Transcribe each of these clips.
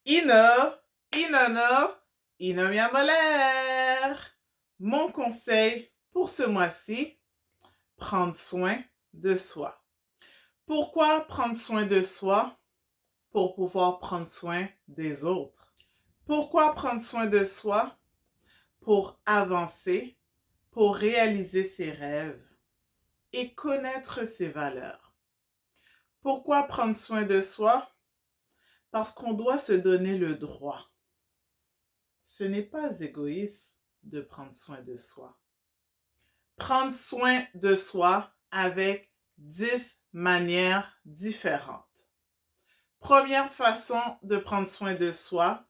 Ino, Inono, Inomiamolaire. Mon conseil pour ce mois-ci, prendre soin de soi. Pourquoi prendre soin de soi? Pour pouvoir prendre soin des autres. Pourquoi prendre soin de soi? Pour avancer, pour réaliser ses rêves et connaître ses valeurs. Pourquoi prendre soin de soi? Parce qu'on doit se donner le droit. Ce n'est pas égoïste de prendre soin de soi. Prendre soin de soi avec 10 manières différentes. Première façon de prendre soin de soi,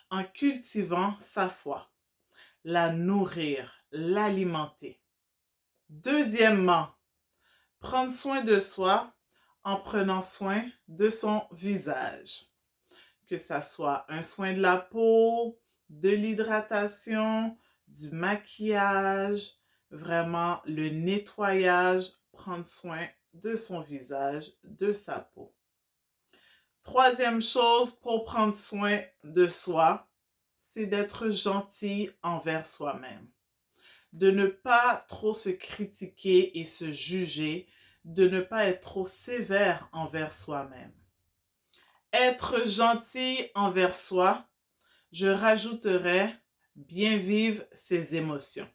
en cultivant sa foi, la nourrir, l'alimenter. Deuxièmement, prendre soin de soi en prenant soin de son visage, que ça soit un soin de la peau, de l'hydratation, du maquillage, vraiment le nettoyage, prendre soin de son visage, de sa peau. Troisième chose pour prendre soin de soi, c'est d'être gentil envers soi-même. De ne pas trop se critiquer et se juger, de ne pas être trop sévère envers soi-même. Être gentil envers soi, je rajouterais bien vivre ses émotions.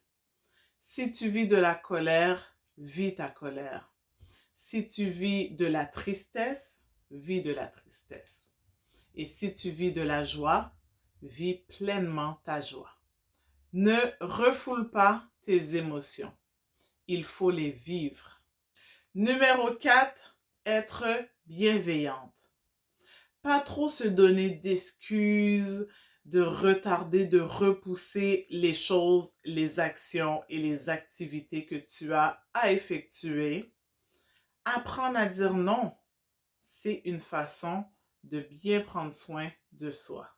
Si tu vis de la colère, vis ta colère. Si tu vis de la tristesse, vis de la tristesse. Et si tu vis de la joie, vis pleinement ta joie. Ne refoule pas tes émotions. Il faut les vivre. Numéro 4, être bienveillante. Pas trop se donner d'excuses, de retarder, de repousser les choses, les actions et les activités que tu as à effectuer. Apprendre à dire non, c'est une façon de bien prendre soin de soi.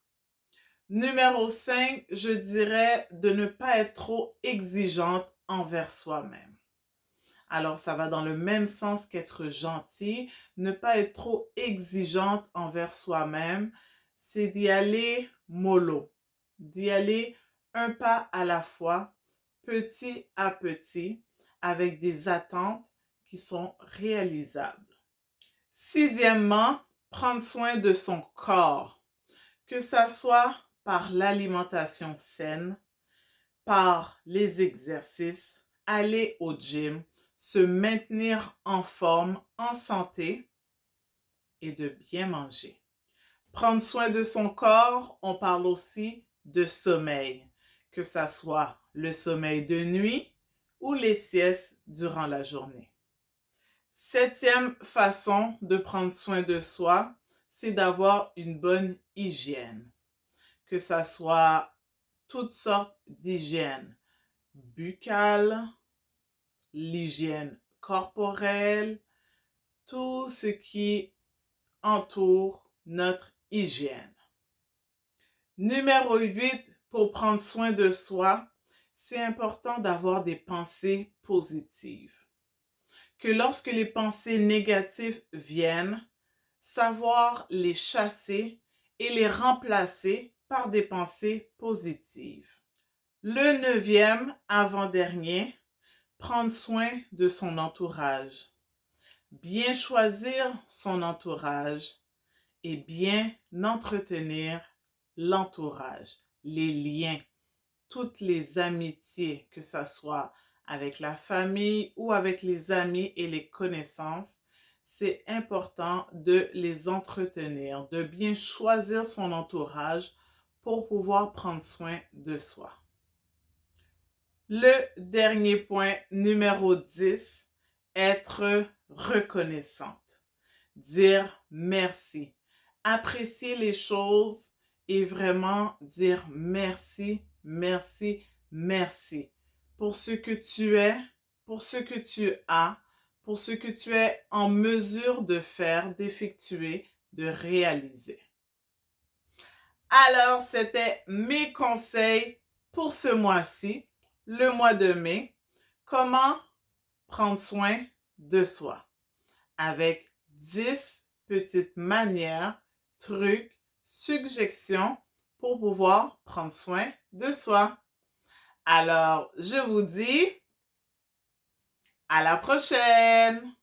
Numéro 5, je dirais de ne pas être trop exigeante envers soi-même. Alors, ça va dans le même sens qu'être gentil. Ne pas être trop exigeante envers soi-même, c'est d'y aller mollo, d'y aller un pas à la fois, petit à petit, avec des attentes qui sont réalisables. Sixièmement, prendre soin de son corps, que ça soit par l'alimentation saine, par les exercices, aller au gym, se maintenir en forme, en santé et de bien manger. Prendre soin de son corps, on parle aussi de sommeil, que ça soit le sommeil de nuit ou les siestes durant la journée. Septième façon de prendre soin de soi, c'est d'avoir une bonne hygiène, que ça soit toutes sortes d'hygiène buccale, l'hygiène corporelle, tout ce qui entoure notre hygiène. Numéro 8, pour prendre soin de soi, c'est important d'avoir des pensées positives. Que lorsque les pensées négatives viennent, savoir les chasser et les remplacer par des pensées positives. Le neuvième, avant-dernier, prendre soin de son entourage. Bien choisir son entourage et bien entretenir l'entourage, les liens, toutes les amitiés, que ce soit avec la famille ou avec les amis et les connaissances. C'est important de les entretenir, de bien choisir son entourage pour pouvoir prendre soin de soi. Le dernier point, numéro 10, être reconnaissante. Dire merci. Apprécier les choses et vraiment dire merci, merci, merci pour ce que tu es, pour ce que tu as, pour ce que tu es en mesure de faire, d'effectuer, de réaliser. Alors, c'était mes conseils pour ce mois-ci, le mois de mai. Comment prendre soin de soi avec 10 petites manières, trucs, suggestions pour pouvoir prendre soin de soi. Alors, je vous dis à la prochaine!